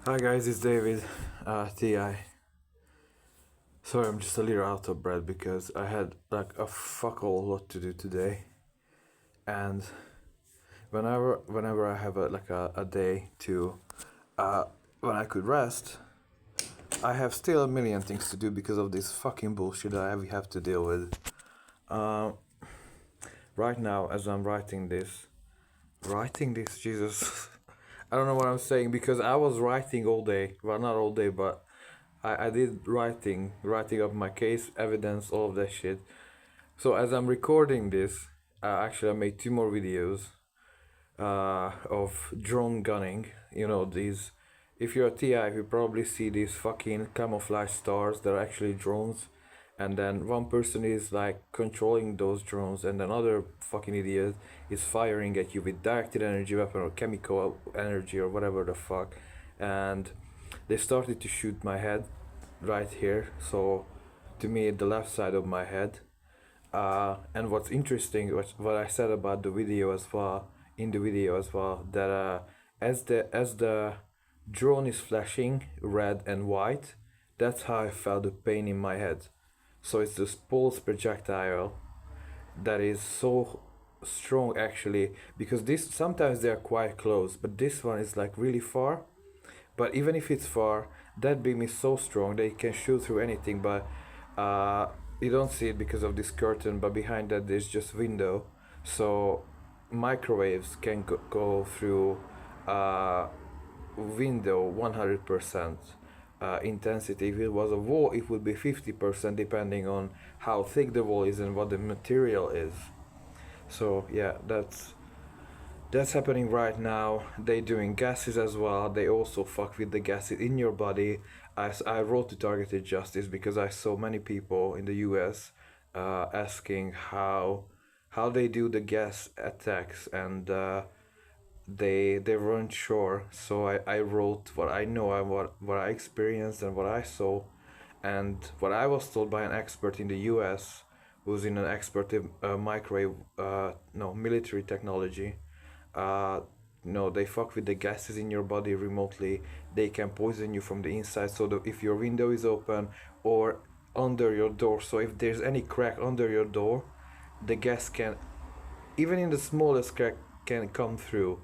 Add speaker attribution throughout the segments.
Speaker 1: Hi guys, it's David, TI. Sorry, I'm just a little out of breath because I had like a fuck all lot to do today, and whenever I have a day to uh, when I could rest, I have still a million things to do because of this fucking bullshit that I have to deal with. Uh, right now, as I'm writing this, Jesus, I don't know what I'm saying because I was writing all day. Well, not all day, but I did writing up my case, evidence, all of that shit. So as I'm recording this, actually I made two more videos of drone gunning. You know, these, if you're a TI, you probably see these fucking camouflage stars that are actually drones. And then one person is like controlling those drones, and another fucking idiot is firing at you with directed energy weapon or chemical energy or whatever the fuck. And they started to shoot my head right here. So to me, the left side of my head. And what's interesting, what I said about the video as well, in the video as well, that as the drone is flashing red and white, that's how I felt the pain in my head. So it's this pulse projectile that is so strong actually, because this sometimes they are quite close, but this one is like really far. But even if it's far, that beam is so strong that it can shoot through anything. But uh, you don't see it because of this curtain. But behind that, there's just window, so microwaves can go through window 100% intensity. If it was a wall, it would be 50% depending on how thick the wall is and what the material is. So yeah, that's happening right now. They doing gases as well. They also fuck with the gases in your body. I wrote to Targeted Justice because I saw many people in the US asking how they do the gas attacks, and they weren't sure. So I wrote what I know and what I experienced and what I saw, and what I was told by an expert in the US who's in an expert in microwave no military technology. uh, no, they fuck with the gases in your body remotely. They can poison you from the inside. So that if your window is open or under your door, so if there's any crack under your door, the gas can, even in the smallest crack, can come through.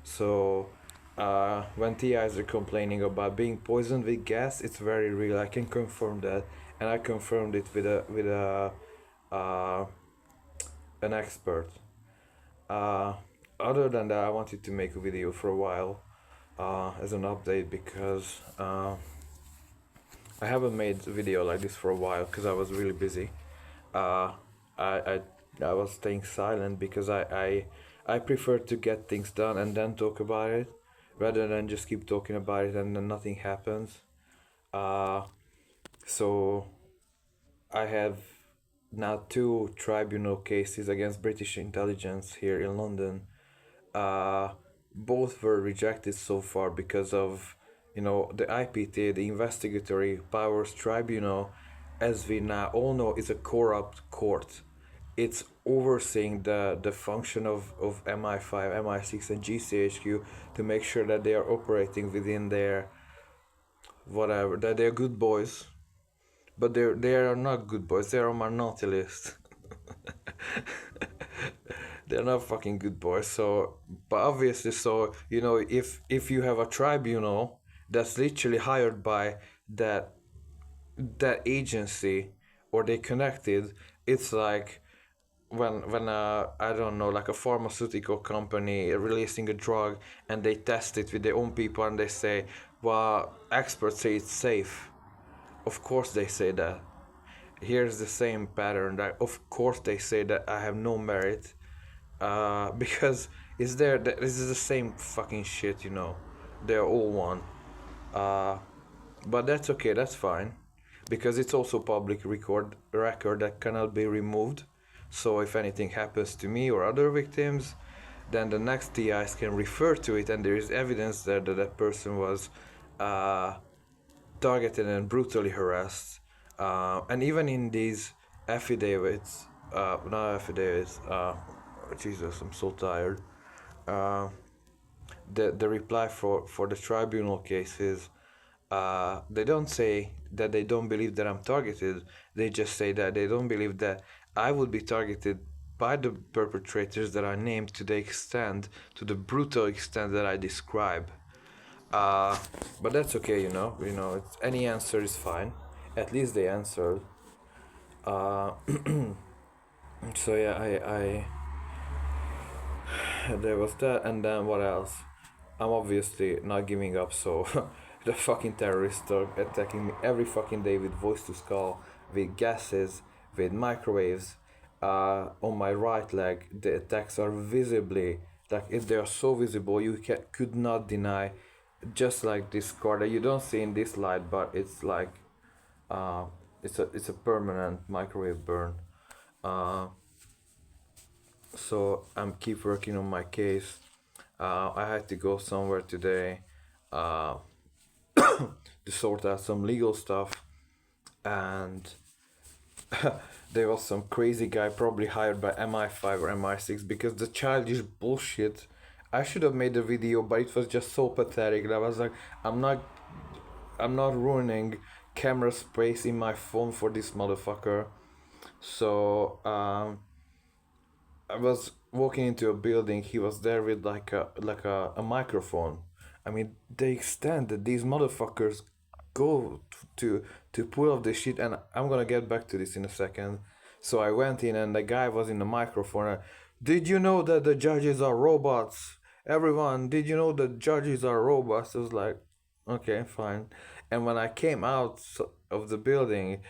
Speaker 1: So when TIs are complaining about being poisoned with gas, it's very real. I can confirm that, and I confirmed it with a uh, an expert. Uh, Other than that, I wanted to make a video for a while as an update because I haven't made a video like this for a while because I was really busy. Uh, I, I was staying silent because I prefer to get things done and then talk about it rather than just keep talking about it and then nothing happens. Uh, so I have now two tribunal cases against British intelligence here in London. uh, Both were rejected so far because of, the IPT, the Investigatory Powers Tribunal, as we now all know, is a corrupt court. It's overseeing the function of MI5, MI6, and GCHQ to make sure that they are operating within their whatever, that they're good boys, but they are not good boys. They're on my naughty list. They're not fucking good boys. So, but obviously, so if you have a tribunal that's literally hired by that that agency, or they connected, it's like when I don't know, like a pharmaceutical company releasing a drug and they test it with their own people and they say, well, experts say it's safe. Of course they say that. Here's the same pattern, that of course they say that I have no merit, because this is the same fucking shit. They're all one. uh, but that's okay, that's fine, because it's also public record that cannot be removed. So if anything happens to me or other victims, then the next TIs can refer to it, and there is evidence there that that person was uh, targeted and brutally harassed. And even in these affidavits, not affidavits, Jesus, I'm so tired. Uh, the reply for the tribunal case is, they don't say that they don't believe that I'm targeted. They just say that they don't believe that I would be targeted by the perpetrators that are named to the brutal extent that I describe. Uh, but that's okay, any answer is fine. At least they answered. Uh, so yeah, there was that, and then what else? I'm obviously not giving up, so the fucking terrorists are attacking me every fucking day with voice to skull, with gases, with microwaves. On my right leg, the attacks are visibly, like if they are so visible, could not deny. Just like this scar that you don't see in this light, but it's like, uh, it's a permanent microwave burn. Uh, so I'm keep working on my case. I had to go somewhere today uh, to sort out some legal stuff, and there was some crazy guy probably hired by MI5 or MI6 because the childish bullshit. I should have made a video, but it was just so pathetic. And I was like, I'm not, I'm not ruining camera space in my phone for this motherfucker. So I was walking into a building. He was there with a microphone. I mean, the extent that these motherfuckers go to pull off this shit, and I'm gonna get back to this in a second. So I went in, and the guy was in the microphone. Did you know that the judges are robots? Everyone, did you know that judges are robots? I was like, okay, fine. And when I came out of the building,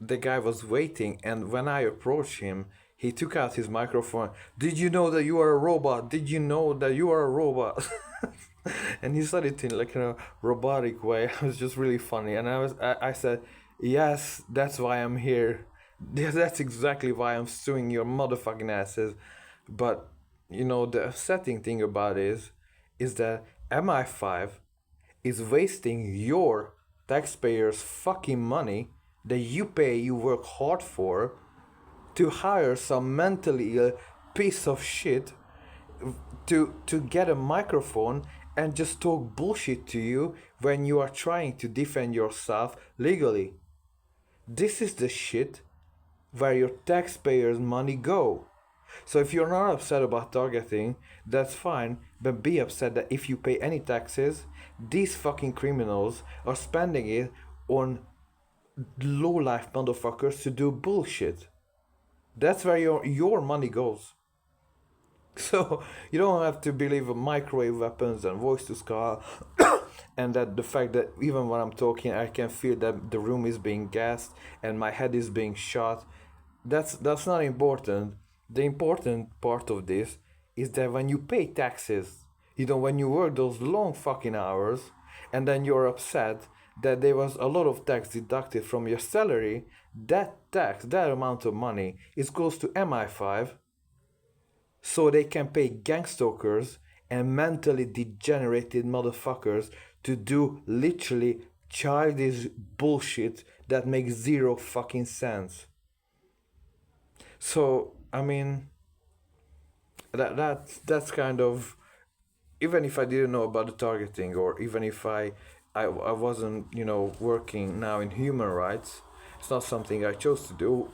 Speaker 1: the guy was waiting, and when I approached him, he took out his microphone. Did you know that you are a robot? Did you know that you are a robot? And he said it in like in a robotic way. It was just really funny. And I said, yes, that's why I'm here. Yeah, that's exactly why I'm suing your motherfucking asses. But the upsetting thing about it is that MI5 is wasting your taxpayers' fucking money that you work hard for to hire some mentally ill piece of shit to get a microphone and just talk bullshit to you when you are trying to defend yourself legally. This is the shit where your taxpayers' money go. So if you're not upset about targeting, that's fine, but be upset that if you pay any taxes, these fucking criminals are spending it on low-life motherfuckers to do bullshit. That's where your money goes. So you don't have to believe in microwave weapons and voice to skull, and that the fact that even when I'm talking, I can feel that the room is being gassed and my head is being shot. That's not important. The important part of this is that when you pay taxes, when you work those long fucking hours, and then you're upset that there was a lot of tax deducted from your salary, that amount of money is goes to MI5 so they can pay gangstalkers and mentally degenerated motherfuckers to do literally childish bullshit that makes zero fucking sense. So I mean, that's kind of, even if I didn't know about the targeting, or even if I wasn't working now in human rights, it's not something I chose to do.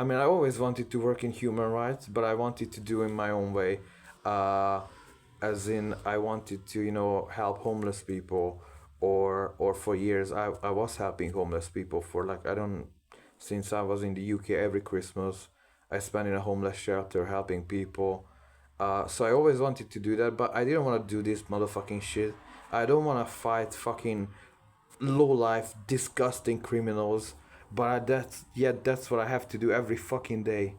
Speaker 1: I mean, I always wanted to work in human rights, but I wanted to do in my own way. Uh, as in, I wanted to, help homeless people, or for years I was helping homeless people for like, I don't, since I was in the UK every Christmas, I spent in a homeless shelter helping people. So I always wanted to do that, but I didn't want to do this motherfucking shit. I don't want to fight fucking low life, disgusting criminals. But that's what I have to do every fucking day.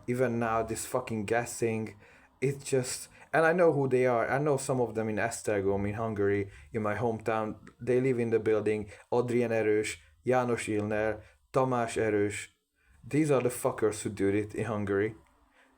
Speaker 1: Even now, this fucking gassing, it's just, and I know who they are. I know some of them in Esztergom, in Hungary, in my hometown. They live in the building. Adrian Erős, János Ilner, Tamás Erős. These are the fuckers who do it in Hungary.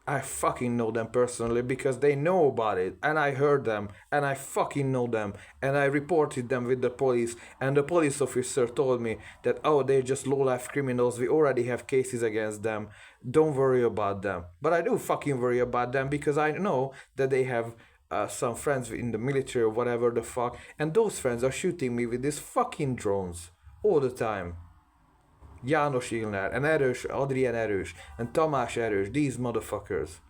Speaker 1: I fucking know them personally because they know about it, and I heard them, and I fucking know them, and I reported them with the police, and the police officer told me that, oh, they're just low-life criminals, we already have cases against them, don't worry about them. But I do fucking worry about them because I know that they have some friends in the military or whatever the fuck, and those friends are shooting me with these fucking drones all the time. János Ilnár, and Erős, Adrian Erős, and Tamás Erős, these motherfuckers.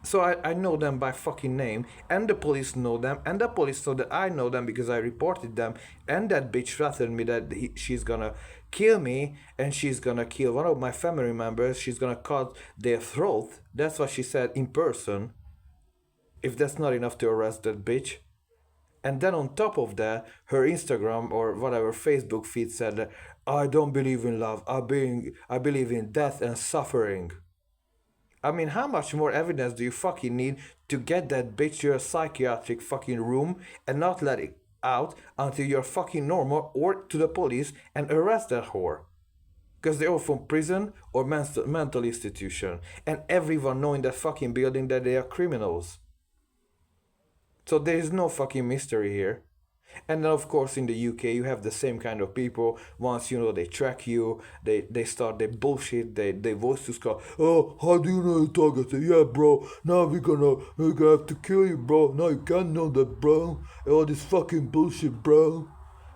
Speaker 1: So I know them by fucking name, and the police know them, and the police know that I know them because I reported them, and that bitch threatened me that she's gonna kill me, and she's gonna kill one of my family members, she's gonna cut their throat. That's what she said in person. If that's not enough to arrest that bitch. And then on top of that, her Instagram or whatever Facebook feed said, I don't believe in love, I believe in death and suffering. I mean, how much more evidence do you fucking need to get that bitch to a psychiatric fucking room and not let it out until you're fucking normal, or to the police and arrest that whore? Because they're all from prison or mental institution, and everyone know in that fucking building that they are criminals. So there is no fucking mystery here. And then of course in the UK you have the same kind of people. Once they track you, they start their bullshit, they voice to Scott, oh, how do you know you're targeted? Yeah bro, now we're gonna have to kill you bro, now you can't know that bro, all this fucking bullshit bro.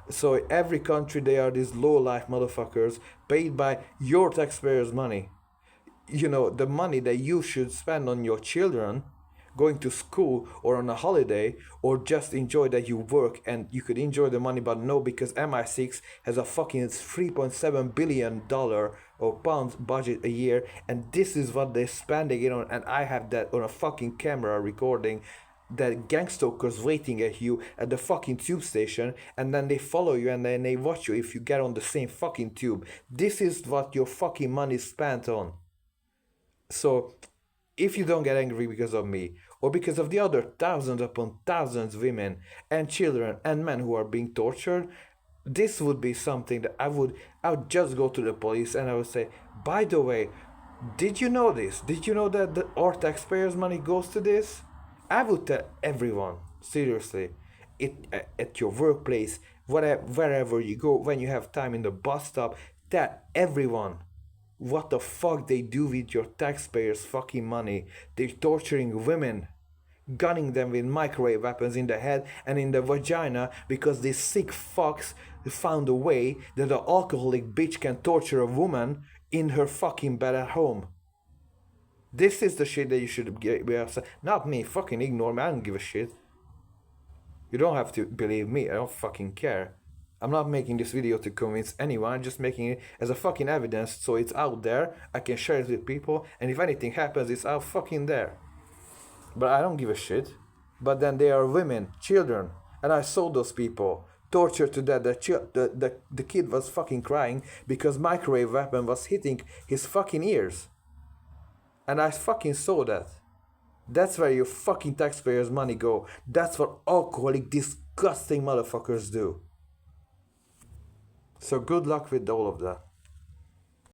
Speaker 1: So every country they are these low life motherfuckers paid by your taxpayers' money. The money that you should spend on your children going to school or on a holiday, or just enjoy that you work and you could enjoy the money, but no, because MI6 has a fucking $3.7 billion or pounds budget a year, and this is what they're spending it on, and I have that on a fucking camera recording that gangstalkers waiting at you at the fucking tube station, and then they follow you and then they watch you if you get on the same fucking tube. This is what your fucking money is spent on. So if you don't get angry because of me, or because of the other thousands upon thousands of women and children and men who are being tortured, this would be something that I would just go to the police and I would say, by the way, did you know this? Did you know that our taxpayers' money goes to this? I would tell everyone, seriously, at your workplace, wherever you go, when you have time in the bus stop, tell everyone what the fuck they do with your taxpayers' fucking money. They're torturing women, gunning them with microwave weapons in the head and in the vagina because these sick fucks found a way that an alcoholic bitch can torture a woman in her fucking bed at home. This is the shit that you should be upset. Not me, fucking ignore me, I don't give a shit. You don't have to believe me, I don't fucking care. I'm not making this video to convince anyone, I'm just making it as a fucking evidence so it's out there, I can share it with people, and if anything happens, it's out fucking there. But I don't give a shit. But then there are women, children, and I saw those people tortured to death. The kid was fucking crying because microwave weapon was hitting his fucking ears. And I fucking saw that. That's where your fucking taxpayers' money go. That's what alcoholic, disgusting motherfuckers do. So good luck with all of that.